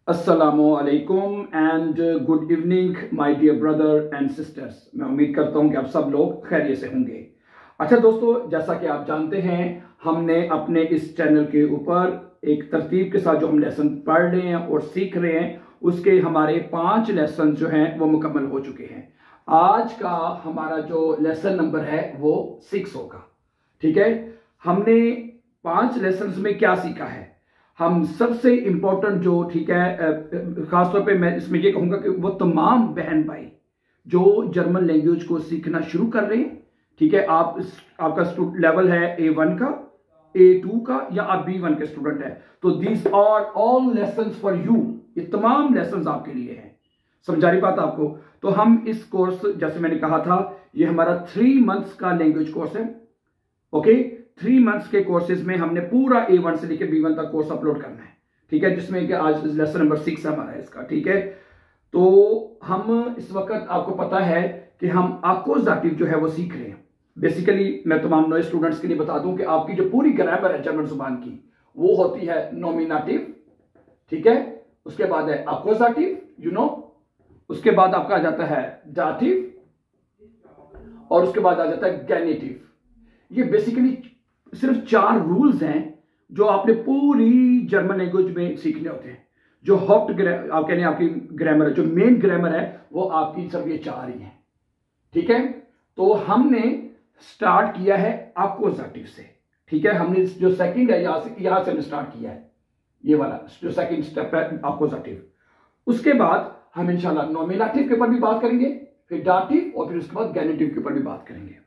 अस्सलामुअलैकुम and good evening my dear brother and sisters. मैं उम्मीद करता हूं कि आप सब लोग खैरियत से होंगे। अच्छा दोस्तों, जैसा कि आप जानते हैं, हमने अपने इस चैनल के ऊपर एक तरतीब के साथ जो हम लेसन पढ़ रहे हैं और सीख रहे हैं, उसके हमारे 5 लेसन जो हैं वो मुकम्मल हो चुके हैं। आज का हमारा जो लेसन नंबर है वो 6 होगा। ठीक है, हमने 5 लेसन में क्या सीखा है। हम सबसे इंपॉर्टेंट जो, ठीक है, खासतौर पे मैं इसमें ये कहूंगा कि वो तमाम बहन भाई जो जर्मन लैंग्वेज को सीखना शुरू कर रहे हैं, ठीक है, आपका लेवल है A1 का, A2 का, या आप B1 के स्टूडेंट है, तो these are all lessons for you. ये तमाम लेसन्स आपके लिए हैं। समझा रही बात आपको? तो हम इस कोर्स, जैसे मैंने कहा था, ये हमारा 3 मंथ्स का लैंग्वेज कोर्स है। ओके, 3 मंथ्स के कोर्सेज में हमने पूरा A1 से लेकर B1 तक कोर्स अपलोड करना है। ठीक है, जिसमें कि आज लेसन नंबर 6 हमारा इसका। ठीक है, तो हम इस वक्त, आपको पता है कि हम अक्यूजेटिव जो है वो सीख रहे हैं। बेसिकली मैं तमाम नए स्टूडेंट्स के लिए बता दूं कि आपकी जो पूरी ग्रामर है जर्मन जुबान की, वो होती है नॉमिनेटिव। ठीक है, उसके बाद है अक्यूजेटिव, उसके बाद आपका आ जाता है दाटिव, और उसके बाद आ जाता है गेनिटिव। ये बेसिकली सिर्फ 4 रूल्स हैं जो आपने पूरी जर्मन लैंग्वेज में सीखने होते हैं। जो आप कह लें आपकी ग्रामर है, जो मेन ग्रामर है, वो आपकी सिर्फ ये 4 ही है। ठीक है, तो हमने स्टार्ट किया है अक्यूजेटिव से। ठीक है, हमने जो सेकंड है यहां से हमने स्टार्ट किया है, ये वाला जो सेकंड स्टेप है अक्यूजेटिव। उसके बाद हम इंशाल्लाह नॉमिनेटिव के ऊपर भी बात करेंगे, फिर दाटिव, और फिर उसके बाद गेनिटिव के ऊपर भी बात करेंगे।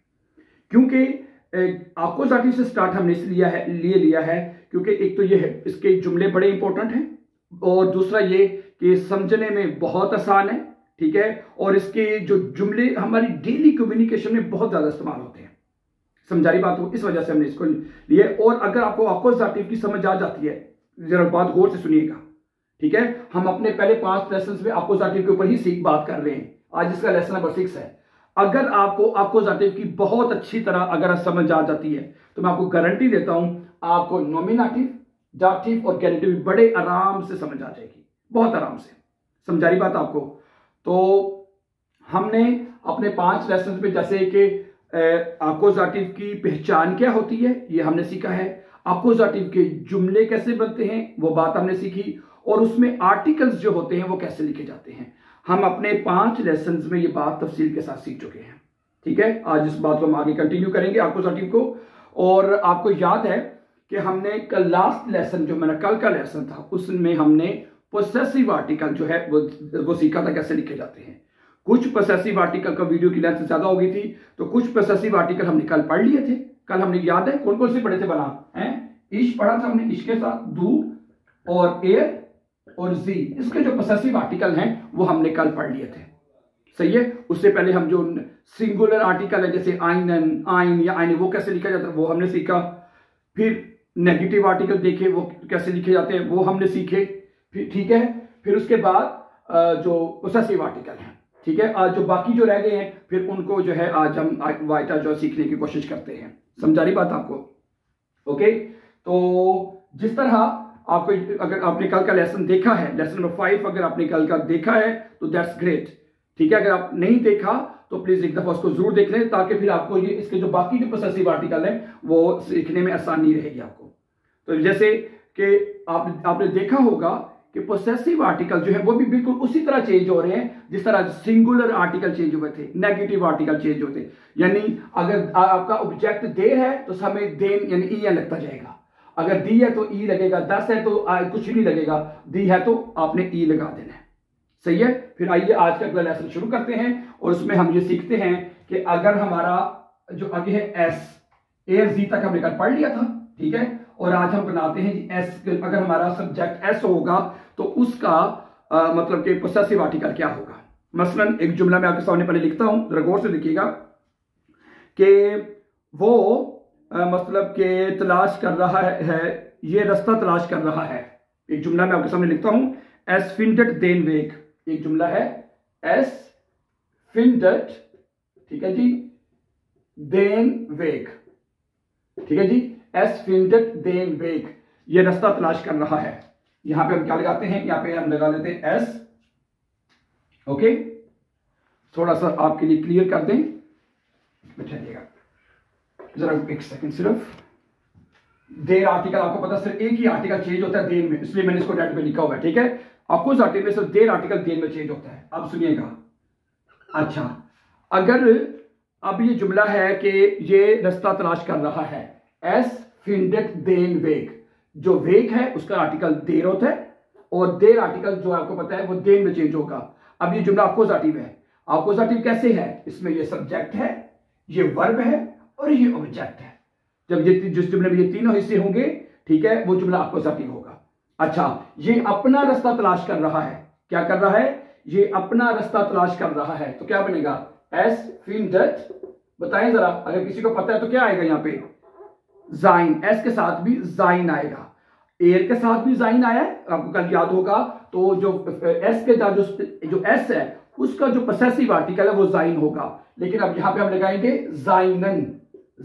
क्योंकि अक्यूजेटिव से स्टार्ट हमने इसलिए लिया है क्योंकि एक तो ये है, इसके जुमले बड़े इंपॉर्टेंट हैं, और दूसरा ये कि समझने में बहुत आसान है। ठीक है, और इसके जो जुमले हमारी डेली कम्युनिकेशन में बहुत ज्यादा इस्तेमाल होते हैं। समझारी बात हो, इस वजह से हमने इसको लिए। और अगर आपको अक्यूजेटिव की समझ आ जाती है, जरा बात गौर से सुनिएगा। ठीक है, हम अपने पहले 5 लेसन में अक्यूजेटिव के ऊपर ही बात कर रहे हैं। आज इसका लेसन नंबर 6 है। अगर आपको अक्यूजेटिव की बहुत अच्छी तरह अगर समझ आ जाती है, तो मैं आपको गारंटी देता हूं आपको नॉमिनेटिव, दाटिव और गेनिटिव बड़े आराम से समझ आ जाएगी, बहुत आराम से। समझा रही बात आपको? तो हमने अपने 5 लेसन में, जैसे कि अक्यूजेटिव की पहचान क्या होती है, ये हमने सीखा है। अक्यूजेटिव के जुमले कैसे बनते हैं, वो बात हमने सीखी। और उसमें आर्टिकल्स जो होते हैं वो कैसे लिखे जाते हैं, हम अपने 5 लेसन में ये बात तफसील के साथ सीख चुके हैं। ठीक है, आज इस बात को हम आगे कंटिन्यू करेंगे अक्यूजेटिव को। और आपको याद है कि हमने कल लास्ट लेसन, जो मेरा कल का लेसन था, उसमें हमने पोसेसिव आर्टिकल जो है वो सीखा था कैसे लिखे जाते हैं। कुछ पोसेसिव आर्टिकल का वीडियो की लेंथ ज्यादा हो गई थी, तो कुछ पोसेसिव आर्टिकल हमने कल पढ़ लिए थे। कल हमने, याद है कौन कौन से पढ़े थे बना है? ईश पढ़ा था हमने, ईश के साथ दू और एयर और जी, इसके जो पोसेसिव आर्टिकल हैं वो हमने कल पढ़ लिए थे। सही है, उससे पहले हम जो सिंगुलर आर्टिकल है, जैसे आइनन, आइन या आइन, वो कैसे लिखा जाता है वो हमने सीखा। फिर नेगेटिव आर्टिकल देखे वो कैसे लिखे जाते हैं, वो हमने सीखे। फिर ठीक है, फिर उसके बाद जो पोसेसिव आर्टिकल हैं, ठीक है, आज जो बाकी जो रह गए हैं, फिर उनको जो है आज हम वाइटा जो सीखने की कोशिश करते हैं। समझा रही बात आपको? ओके, तो जिस तरह आपको, अगर आपने कल का लेसन देखा है, लेसन नंबर 5 अगर आपने कल का देखा है तो दैट्स ग्रेट। ठीक है, अगर आप नहीं देखा तो प्लीज एक दफा उसको जरूर देख लें, ताकि फिर आपको ये इसके जो बाकी जो पोसेसिव आर्टिकल है वो सीखने में आसानी रहेगी आपको। तो जैसे कि आपने देखा होगा कि पोसेसिव आर्टिकल जो है वो भी बिल्कुल उसी तरह चेंज हो रहे हैं जिस तरह सिंगुलर आर्टिकल चेंज हुए थे, नेगेटिव आर्टिकल चेंज होते। यानी अगर आपका ऑब्जेक्ट दे है तो हमें देन यानी ई लगता जाएगा, अगर दी है तो ई लगेगा, 10 है तो कुछ नहीं लगेगा, दी है तो आपने ई लगा देना है। सही है, फिर आइए आज का अगला लेसन शुरू करते हैं, और उसमें हम ये सीखते हैं कि अगर हमारा जो आगे है एस, ए और जी तक हमने कल पढ़ लिया था। ठीक है, और आज हम बनाते हैं जी एस, अगर हमारा सब्जेक्ट एस होगा तो उसका मतलब कि पोसेसिव आर्टिकल क्या होगा। मसलन एक जुमला मैं आपके सामने पहले लिखता हूं, जरा गौर से देखिएगा कि वो मतलब के तलाश कर रहा है, ये रास्ता तलाश कर रहा है। एक जुमला मैं आपके सामने लिखता हूं, एस फिंडेट देन वेग। एक जुमला है एस फिंडेट, ठीक है जी, देन वेग। ठीक है जी, एस फिंडेट देन वेग, ये रास्ता तलाश कर रहा है। यहां पे हम क्या लगाते हैं, यहां पे हम लगा लेते हैं एस। ओके, थोड़ा सा आपके लिए क्लियर कर दें, बैठाइएगा जरा एक सेकंड। सिर्फ देर आर्टिकल, आपको पता सिर्फ एक ही आर्टिकल चेंज होता है देर में, इसलिए मैंने इसको रेड पे लिखा हुआ है, ठीक है। आपको उस आर्टिकल में सिर्फ देर आर्टिकल देर में चेंज होता है। अब सुनिएगा, अच्छा, अगर अब ये जुमला है कि ये रास्ता तलाश कर रहा है, एस फिंडेट देन वेग, जो वेग है उसका आर्टिकल देर होता है, और देर आर्टिकल जो आपको पता है वो देर में चेंज होगा। अब ये जुमला अपोजिटिव है। अपोजिटिव कैसे है, इसमें ये सब्जेक्ट है, ये वर्ब है और ये ऑब्जेक्ट है। जब ये जिस जुमले में ये तीनों हिस्से होंगे, ठीक है, वो जुमला अपोजिटिव होगा। अच्छा, ये अपना रास्ता तलाश कर रहा है, क्या कर रहा है, ये अपना रास्ता तलाश कर रहा है, तो क्या बनेगा, एस फिंडेट, बताएं जरा, अगर किसी को पता है तो क्या आएगा यहाँ पे, जाइन, एस के साथ भी जाइन आएगा, एयर के साथ भी जाइन आया है, आपको कल याद होगा। तो जो एस के साथ जो एस है उसका जो पोसेसिव आर्टिकल है वो जाइन होगा, लेकिन अब यहां पे हम लगाएंगे जाइनन,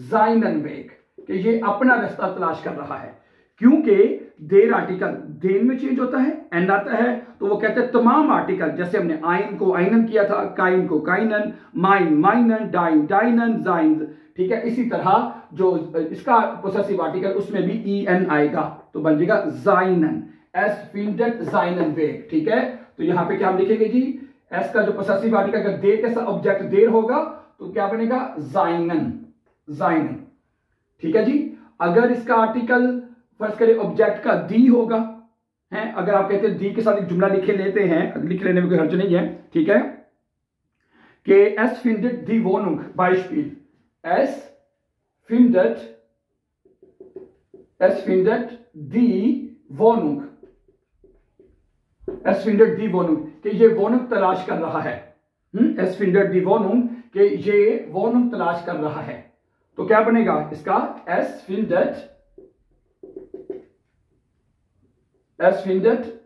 जाइनन वेग, कि ये अपना रास्ता तलाश कर रहा है। क्योंकि देर आर्टिकल देन में चेंज होता है, एंड आता है, तो वो कहते हैं तमाम आर्टिकल, जैसे हमने आइन को आइनन किया था, काइन को काइनन, माइन माइनन, डाइन डाइनन, जाइन, ठीक है। इसी तरह जो इसका पोसेसिव आर्टिकल उसमें भी ई एन आएगा, तो बन जाएगा जाइनन, एस फिंडेट जाइनन वेग, ठीक है। तो यहां पे क्या हम लिखेंगे जी, एस का जो पोसेसिव आर्टिकल अगर देर के साथ ऑब्जेक्ट देर होगा तो क्या बनेगा, जाइनन, जाइनन, ठीक है जी। अगर इसका आर्टिकल फर्ज करें ऑब्जेक्ट का दी होगा, है, अगर आप कहते हैं दी के साथ एक जुमला लिख लेते हैं, लिख लेने में कोई हर्ज नहीं है, ठीक है, कि एस फिंडेट दी वोनुंग बाइस्पिल, एस फिंडेट दी वोनुंग, एस फिंडेट दी वोनुंग, कि ये वोनुंग तलाश कर रहा है, एस फिंडेट दी वोनुंग, कि ये वोनुंग तलाश कर रहा है, तो क्या बनेगा इसका, एस फिंडेट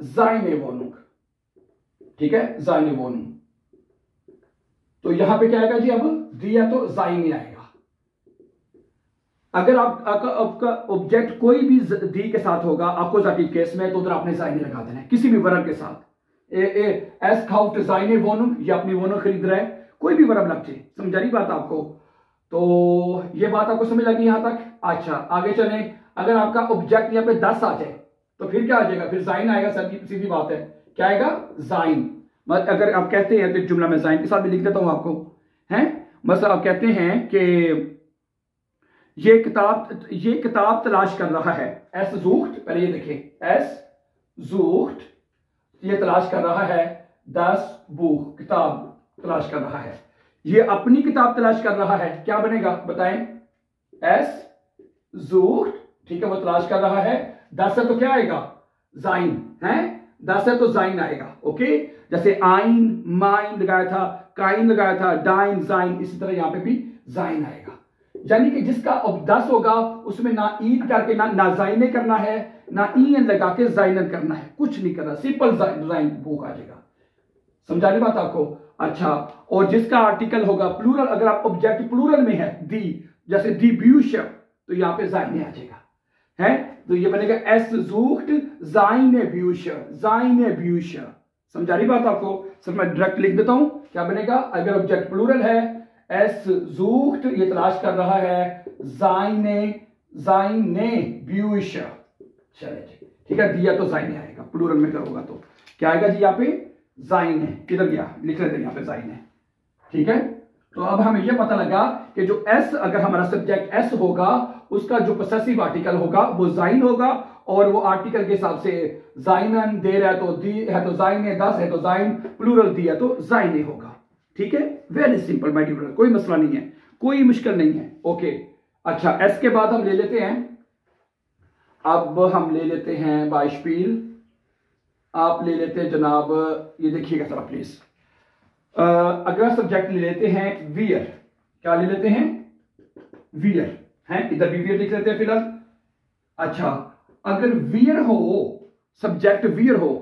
जाइने वोनुंग, ठीक है, जाइने वोनुंग। तो यहां पे क्या आएगा जी, अब दिया तो जाइने आएगा। अगर आपका ऑब्जेक्ट कोई भी दी के साथ होगा अपोजिटिव केस में, तो उधर आपने जाइने लगा देना है, किसी भी वर्ब के साथ। एस खाउट जाइने वोनुंग, ये अपनी वोनुंग खरीद रहा है, कोई भी वर्ब लग जाए, समझा रही बात आपको। तो ये बात आपको समझ लगी यहां तक। अच्छा, आगे चले, अगर आपका ऑब्जेक्ट यहाँ पे 10 आ जाए तो फिर क्या आ जाएगा, फिर जाइन आएगा, सीधी बात है, क्या आएगा, जाइन। मतलब अगर आप कहते हैं तो जुमला में जाइन के साथ भी लिख देता हूं आपको, हैं, मतलब आप कहते हैं कि ये किताब तलाश कर रहा है, एस जूख्ट, पहले ये देखिए, एस जूख्ट, ये तलाश कर रहा है, 10 बुक, किताब तलाश कर रहा है, ये अपनी किताब तलाश कर रहा है, क्या बनेगा बताएं, एस जूख्ट, ठीक है, वो तलाश कर रहा है, 10 है तो क्या आएगा, जाइन, है, 10 है तो जाइन आएगा। ओके, जैसे आइन माइन लगाया था, काइन लगाया था, डाइन जाइन, इसी तरह यहां पे भी जाइन आएगा। यानी कि जिसका अब 10 होगा उसमें ना ईद करके ना जाइने करना है, ना ईन लगा के जाइनन करना है, कुछ नहीं करना, सिंपल जाइन बुक आ जाएगा। समझा रही बात आपको। अच्छा, और जिसका आर्टिकल होगा प्लूरल, अगर आप ऑब्जेक्ट प्लूरल में है, दी, जैसे दी ब्यूश, तो यहां पे जाइने आ जाएगा, है, तो ये बनेगा एस जूख्ट जाइने ब्यूश, जाइने ब्यूश। समझा रही बात आपको। सर मैं डायरेक्ट लिख देता हूं, क्या बनेगा, अगर ऑब्जेक्ट प्लूरल है, एस जूख्ट, ये तलाश कर रहा है, जाइने ब्यूश, चले जी, ठीक है, दिया तो जाइने आएगा, प्लूरल में करोगा तो क्या आएगा जी, यहाँ पे जाइने, किधर गया, लिख लेते हैं यहाँ पे जाइने, ठीक है। तो अब हमें यह पता लगा कि जो एस, अगर हमारा सब्जेक्ट एस होगा, उसका जो पोसेसिव आर्टिकल होगा वो जाइन होगा, और वो आर्टिकल के हिसाब से जाइनन, देर है तो दी है तो जाइने, 10 है तो जाइन, प्लूरल दी है तो जाइने होगा, ठीक है। वेरी सिंपल माय डियर, कोई मसला नहीं है, कोई मुश्किल नहीं है। ओके, अच्छा, एस के बाद हम ले लेते हैं, अब हम ले लेते हैं बाइस्पील, आप ले लेते हैं जनाब, ये देखिएगा जरा प्लीज, अगला सब्जेक्ट ले लेते हैं वियर, क्या ले लेते हैं, वियर, हैं, इधर भी वियर लिख लेते हैं फिलहाल। अच्छा, अगर वियर हो, सब्जेक्ट वियर हो,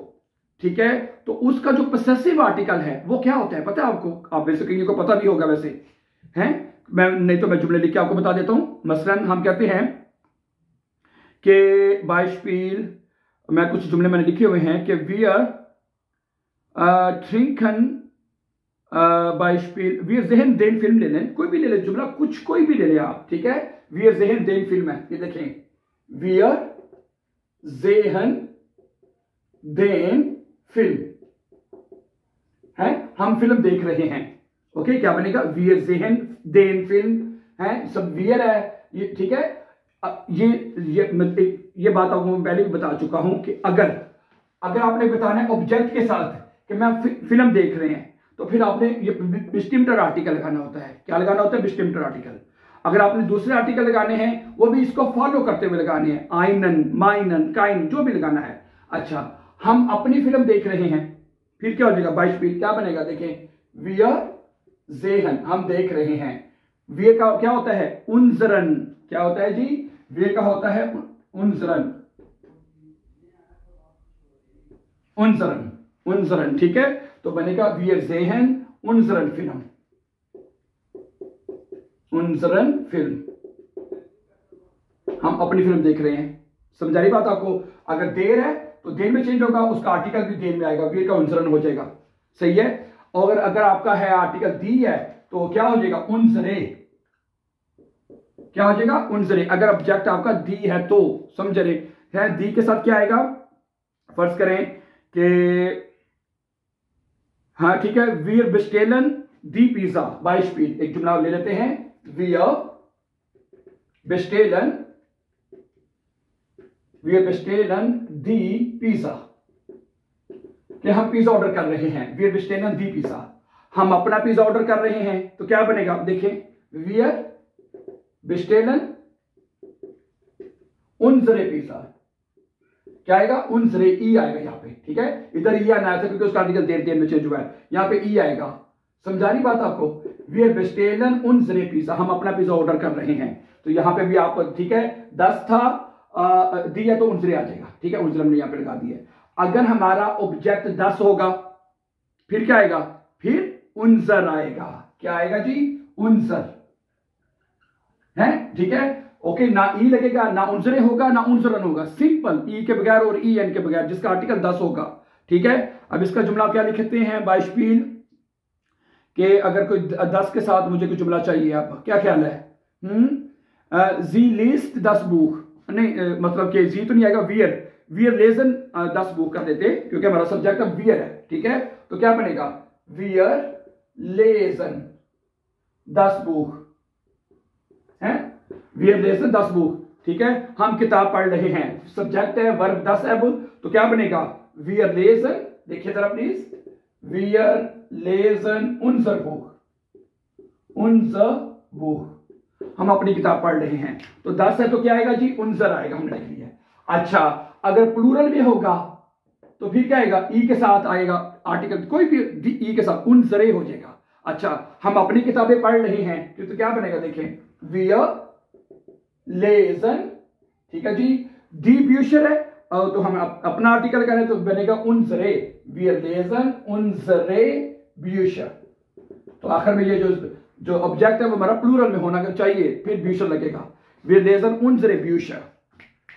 ठीक है, तो उसका जो पोसेसिव आर्टिकल है वो क्या होता है पता है आपको, आप वैसे कहीं को पता भी होगा वैसे, हैं, मैं नहीं तो मैं जुमले लिख के आपको बता देता हूं। मसलन हम कहते हैं कि बाइस्पील मैं कुछ जुमले मैंने लिखे हुए हैं कि wir trinken Beispiel wir sehen den Film ले लें, कोई भी ले लें जुमला, कुछ कोई भी ले लें आप, ठीक है। wir sehen den Film है, ये देखें, wir sehen den Film है, हम फिल्म देख रहे हैं। ओके, क्या बनेगा? wir sehen den Film है, सब wir है ये, ठीक है। ये बात आपको मैं पहले भी बता चुका हूं कि अगर आपने बताना है ऑब्जेक्ट के साथ कि मैं फिल्म देख रहे हैं, तो फिर आपने ये बिस्टिम्टर आर्टिकल लगाना होता है। क्या लगाना होता है? बिस्टिम्टर आर्टिकल। अगर आपने दूसरे आर्टिकल लगाने हैं, वो भी इसको फॉलो करते हुए लगाने हैं, आइनन, माइनन, काइन, जो भी लगाना है। अच्छा, हम अपनी फिल्म देख रहे हैं, फिर क्या हो जाएगा? बाइस्पील क्या बनेगा? देखें, wir sehen, हम देख रहे हैं। wir का क्या होता है? उनजरन। क्या होता है जी? wir का होता है उनजरन, उनजरन, ठीक है। तो बनेगा wir sehen unseren Film, unseren Film, हम अपनी फिल्म देख रहे हैं। समझा रही बात आपको? अगर देर है तो देर में चेंज होगा, उसका आर्टिकल भी देर में आएगा, wir का unseren हो जाएगा, सही है। और अगर आपका है आर्टिकल दी है तो क्या हो जाएगा? unsere, क्या हो जाएगा? unsere। अगर ऑब्जेक्ट आपका दी है तो समझ रहे हैं, दी के साथ क्या आएगा? फर्ज करें कि हाँ ठीक है, wir bestellen die Pizza Beispiel, एक जुमला ले लेते हैं, wir bestellen die Pizza, कि हम पिज्जा ऑर्डर कर रहे हैं, wir bestellen die Pizza, हम अपना पिज्जा ऑर्डर कर रहे हैं। तो क्या बनेगा? देखें, wir bestellen unsere Pizza, क्या आएगा? unsere, ई आएगा यहाँ पे, ठीक है। इधर ई आना था क्योंकि उसका आर्टिकल देर में चेंज हुआ है, यहाँ पे ई आएगा। समझा रही बात आपको? wir bestellen unsere Pizza, हम अपना पिज्जा ऑर्डर कर रहे हैं। तो यहाँ पे भी आप, ठीक है, 10 था, दिया तो unsere आ जाएगा, ठीक है, unsere हमने यहाँ पे लगा दिया। अगर हमारा ऑब्जेक्ट 10 होगा, फिर क्या आएगा? फिर unser आएगा। क्या आएगा जी? unser है, ठीक है। ओके, ना ई लगेगा, ना उनजरे होगा, ना उनजरन होगा, सिंपल, ई के बगैर और ई एन के बगैर, जिसका आर्टिकल 10 होगा, ठीक है। अब इसका जुमला क्या लिखते हैं? बाइस्पील के अगर कोई 10 के साथ मुझे कोई जुमला चाहिए, आप क्या ख्याल है? जी लिस्ट 10 बुक, नहीं मतलब कि जी तो नहीं आएगा, वियर लेजन 10 बुक कर देते, क्योंकि हमारा सब्जेक्ट अब वियर है, ठीक है। तो क्या बनेगा? वियर लेजन 10 बुक है, wir lesen das Buch, ठीक है। हम किताब पढ़ रहे हैं, सब्जेक्ट है, वर्ब 10 है, तो क्या बनेगा? wir lesen, देखिए जरा please, wir lesen unser Buch, हम अपनी किताब पढ़ रहे हैं। तो 10 है तो क्या आएगा जी? unser आएगा, हमने लिख लिया। अच्छा, अगर प्लूरल भी होगा तो फिर क्या आएगा? ई के साथ आएगा आर्टिकल, कोई भी ई के साथ unsere हो जाएगा। अच्छा, हम अपनी किताबें पढ़ रहे हैं, तो क्या बनेगा? देखें, wir लेजन, ठीक है जी, दी ब्यूशर है, तो हम अपना आर्टिकल करें तो बनेगा उनजरे, wir lesen unsere ब्यूशर। तो आखिर में ये जो ऑब्जेक्ट है वो हमारा प्लूरल में होना चाहिए, फिर ब्यूशर लगेगा, wir lesen unsere ब्यूशर।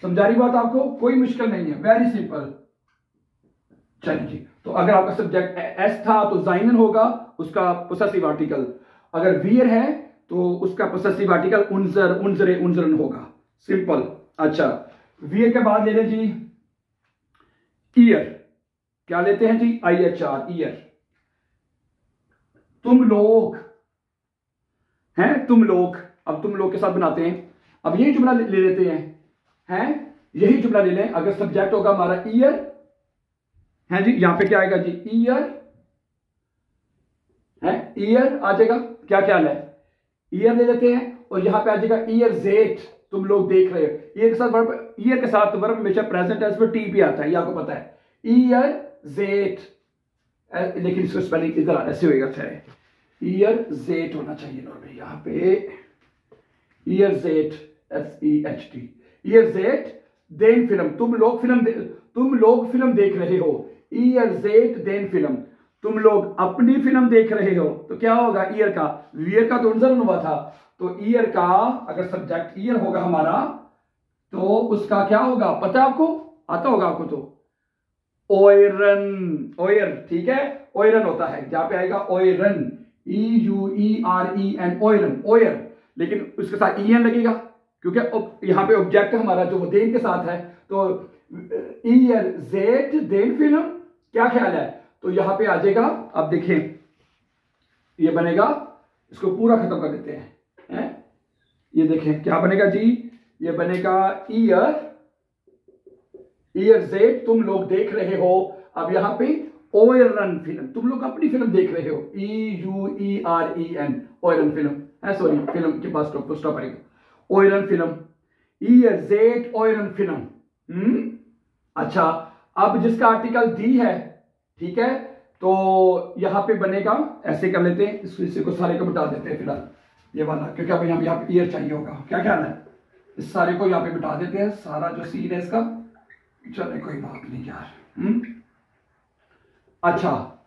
समझा रही बात आपको? कोई मुश्किल नहीं है, वेरी सिंपल। चलिए जी, तो अगर आपका सब्जेक्ट एस था तो जाइनन होगा उसका पोसेसिव आर्टिकल, अगर वियर है तो उसका पोसेसिव आर्टिकल उनजर, उनजरे, उनजरन होगा, सिंपल। अच्छा, वियर के बाद ले लें जी ईयर, क्या लेते हैं जी? IHR, year. तुम लोग हैं, तुम लोग, अब तुम लोग के साथ बनाते हैं। अब यही जुमला ले लेते हैं, यही जुमला ले लें। अगर सब्जेक्ट होगा हमारा ईयर है जी, यहां पे क्या आएगा जी? ईयर है, ईयर आ जाएगा। क्या ख्याल है? ईयर ले लेते हैं और यहां पे आ जाएगा ईयर जेट, तुम लोग देख रहे हो। ईयर के साथ वर्ब, ईयर के साथ वर्ब हमेशा प्रेजेंट टेंस में टी भी आता है, ये आपको पता है। ईयर जेट, लेकिन इसको स्पेलिंग इधर ऐसे होएगा, अच्छा ईयर जेट होना चाहिए नॉर्मली, यहां पे ईयर जेट, SEHT, ईयर जेट देन फिल्म, तुम लोग फिल्म देख रहे हो। ईयर जेट देन फिल्म, तुम लोग अपनी फिल्म देख रहे हो। तो क्या होगा? ईयर का, वियर का तो उनजरन हुआ था, तो ईयर का अगर सब्जेक्ट ईयर होगा हमारा तो उसका क्या होगा पता है आपको? आता होगा आपको तो। ओयरन, ओयर, ठीक है, ओयरन होता है, जहां पे आएगा ओयरन, EUEREN, ओयरन, ओयर, लेकिन उसके साथ EN लगेगा क्योंकि यहां पे ऑब्जेक्ट हमारा जो वो देन के साथ है, तो ईयर जेट देन फिल्म, क्या ख्याल है? तो यहां पे आ जाएगा, अब देखें ये बनेगा, इसको पूरा खत्म कर देते हैं, ये देखें क्या बनेगा जी, ये बनेगा ईयर, ईयर जेड तुम लोग देख रहे हो, अब यहां पे ओयरन फिल्म, तुम लोग अपनी फिल्म देख रहे हो, EUEREN, ओयरन फिल्म, सॉरी फिल्म के पास स्टॉप आएगा, ओयरन फिल्म, ईयर जेड ओयरन फिल्म। अच्छा, अब जिसका आर्टिकल दी है, ठीक है, तो यहां पे बनेगा, ऐसे कर लेते हैं, इस को सारे को बिठा देते हैं फिलहाल, ये वाला, क्योंकि अब यहाँ पे ईयर चाहिए होगा, क्या ख्याल है? इस सारे को यहाँ पे बिठा देते हैं, सारा जो सीन है इसका, चले कोई बात नहीं यार। अच्छा,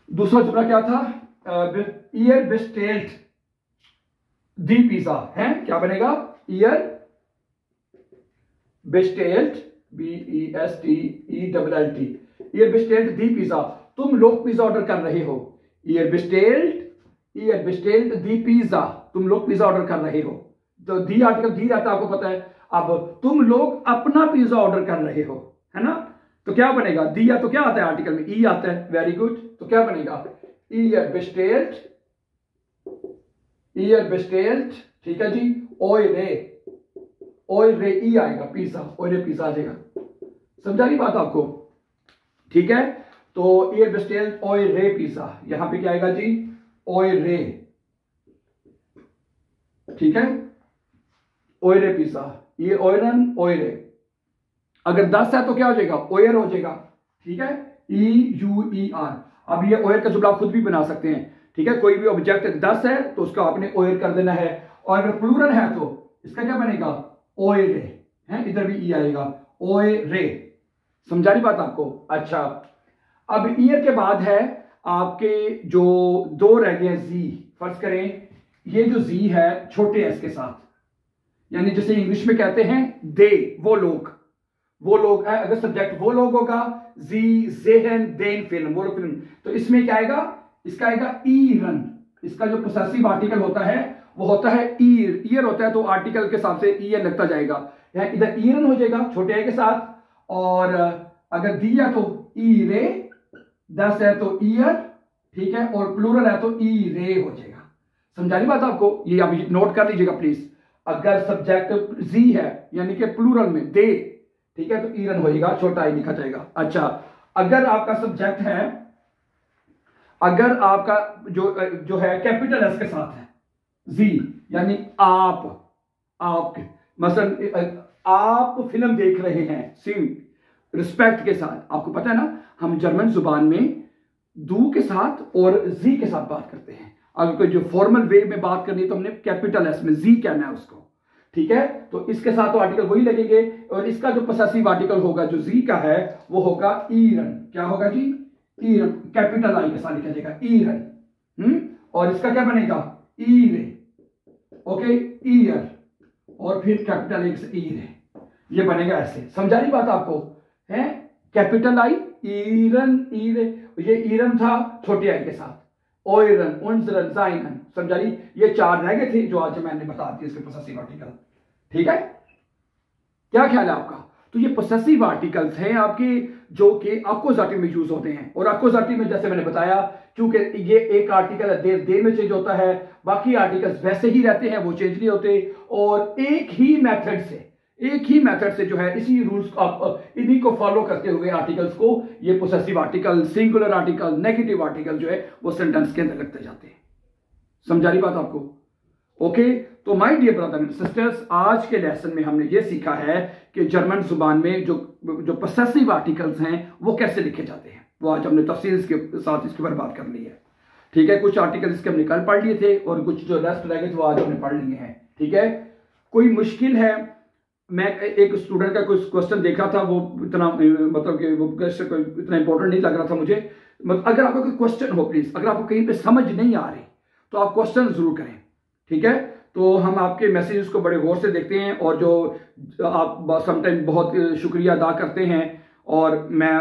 दूसरा जुमला क्या था? ईयर बेस्टेल्ट दी पिज्जा है, क्या बनेगा? ईयर बेस्टेल्ट, BESTELLT, ईयर बेस्टेल्ट दी पिज्जा, तुम लोग पिज्जा ऑर्डर कर रहे हो, ईयर बेस्टेल्ट दी पिज्जा, तुम लोग पिज्जा ऑर्डर कर रहे हो, तो दी आर्टिकल दी रहता है, आपको पता है। अब तुम लोग अपना पिज्जा ऑर्डर कर रहे हो, है ना, तो क्या बनेगा? दिया तो क्या आता है आर्टिकल में? ई आता है, वेरी गुड, तो क्या बनेगा? ईयर बेस्टेल्ट, ठीक है जी, ओयरे ई आएगा, पिज्जा, ओयरे पिज्जा आ जाएगा, समझा रही बात आपको? ठीक है, तो ईयर बेस्टेल्ट ओयरे पिज्जा, यहां पे क्या आएगा जी? ओयरे, ठीक है, ओयरे पिज्जा, ये ओयरन, ओयरे, अगर 10 है तो क्या हो जाएगा? ओयर हो जाएगा, ठीक है, EUER। अब ये ओयर का जुमला आप खुद भी बना सकते हैं, ठीक है, कोई भी ऑब्जेक्ट 10 है तो उसका आपने ओयर कर देना है, और अगर प्लूरल है तो इसका क्या बनेगा? ओयरे, है, इधर भी ई आएगा, ओयरे, समझा रही बात आपको? अच्छा, अब ईयर के बाद है आपके जो दो रह गए जी, फर्ज करें ये जो जी है छोटे एस के साथ, यानी जैसे इंग्लिश में कहते हैं दे, वो लोग है, अगर सब्जेक्ट वो लोग होगा, जी जेहन देन फिल्म, वो लोग फिल्म, तो इसमें क्या आएगा? इसका आएगा ईरन, इसका जो पोसेसिव आर्टिकल होता है वो होता है ईयर होता है, तो आर्टिकल के हिसाब से ईयर लगता जाएगा, इधर ईरन हो जाएगा छोटे ए के साथ, और अगर दिया तो ईरे, 10 है तो ईयर, ठीक है, और प्लूरल है तो ईरे हो जाएगा, समझा रही बात आपको? ये अभी नोट कर लीजिएगा प्लीज, अगर सब्जेक्ट जी है यानी कि प्लूरल में दे, ठीक है, तो ईरन होएगा, छोटा आई लिखा जाएगा। अच्छा, अगर आपका सब्जेक्ट है, अगर आपका जो है कैपिटल एस के साथ है, जी यानी आपके, मसलन आप फिल्म देख रहे हैं, सिंग, रिस्पेक्ट के साथ, आपको पता है ना हम जर्मन जुबान में दू के साथ और जी के साथ बात करते हैं, अगर कोई जो फॉर्मल वे में बात करनी है तो हमने कैपिटल एस में जी कहना है उसको, ठीक है, तो इसके साथ तो आर्टिकल वही लगेंगे, और इसका जो पोसेसिव आर्टिकल होगा जो जी का है वो होगा ईरन, क्या होगा जी? ईरन, कैपिटल आई के साथ लिखा जाएगा ईरन, और इसका क्या बनेगा? ईरे, ओके, ईयर, और फिर कैपिटल आई से ईरे, ये बनेगा ऐसे, समझा रही बात आपको? है कैपिटल आई, ईरन, ईरे, ये ईरन था छोटे आई के साथ, ओयरन, उन्जरन, जाइनन, समझा रही? ये 4 रह गए थे जो आज मैंने बता दिए इसके पोसेसिव आर्टिकल, ठीक है, क्या ख्याल है आपका? तो ये पोसेसिव आर्टिकल्स हैं आपके जो कि अक्वजाटिव में यूज होते हैं, और अक्वजाटिव में जैसे मैंने बताया क्योंकि ये एक आर्टिकल देर में चेंज होता है, बाकी आर्टिकल्स वैसे ही रहते हैं, वो चेंज नहीं होते, और एक ही मेथड से जो है इसी रूल्स इन्हीं को फॉलो करते हुए आर्टिकल्स को, ये possessive article, singular article, negative article जो है वो सेंटेंस के अंदर लगते जाते हैं, समझा रही बात आपको? ओके, तो my dear brother and sisters, आज के लेसन में हमने ये सीखा है कि जर्मन जुबान में जो पोसेसिव आर्टिकल्स हैं वो कैसे लिखे जाते हैं, वो आज हमने तफसील के साथ इसके बारे में बात कर ली है, ठीक है, कुछ आर्टिकल इसके हमने कल पढ़ लिए थे, और कुछ जो रेस्ट रह गए वो आज हमने पढ़ लिए हैं, ठीक है। कोई मुश्किल है, मैं एक स्टूडेंट का कुछ क्वेश्चन देखा था, वो इतना मतलब कि वो कोई इतना इंपॉर्टेंट नहीं लग रहा था मुझे, अगर आपका कोई क्वेश्चन हो प्लीज, अगर आपको कहीं पे समझ नहीं आ रही तो आप क्वेश्चन जरूर करें, ठीक है, तो हम आपके मैसेजेस को बड़े गौर से देखते हैं और जो आप समटाइम बहुत शुक्रिया अदा करते हैं और मैं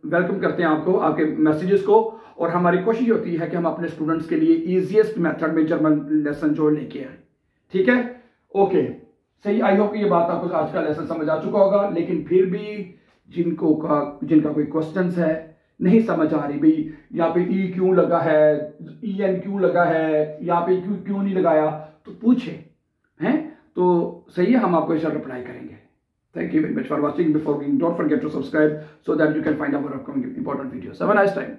वेलकम करते हैं आपको, आपके मैसेजेस को। और हमारी कोशिश होती है कि हम अपने स्टूडेंट्स के लिए ईजीएस्ट मेथड में जर्मन लेसन जो लेके आए। ठीक है, ओके, सही। आई होप ये बात आपको आज का लेसन समझ आ चुका होगा। लेकिन फिर भी जिनका कोई क्वेश्चन है, नहीं समझ आ रही भाई यहाँ पे ई क्यों लगा है, ई एन क्यों लगा है, यहाँ पे क्यों नहीं लगाया, तो पूछे हैं तो सही है, हम आपको इसका रिप्लाई करेंगे। Thank you very much for watching. Don't forget to subscribe so that you can find our upcoming important videos. Have a nice time.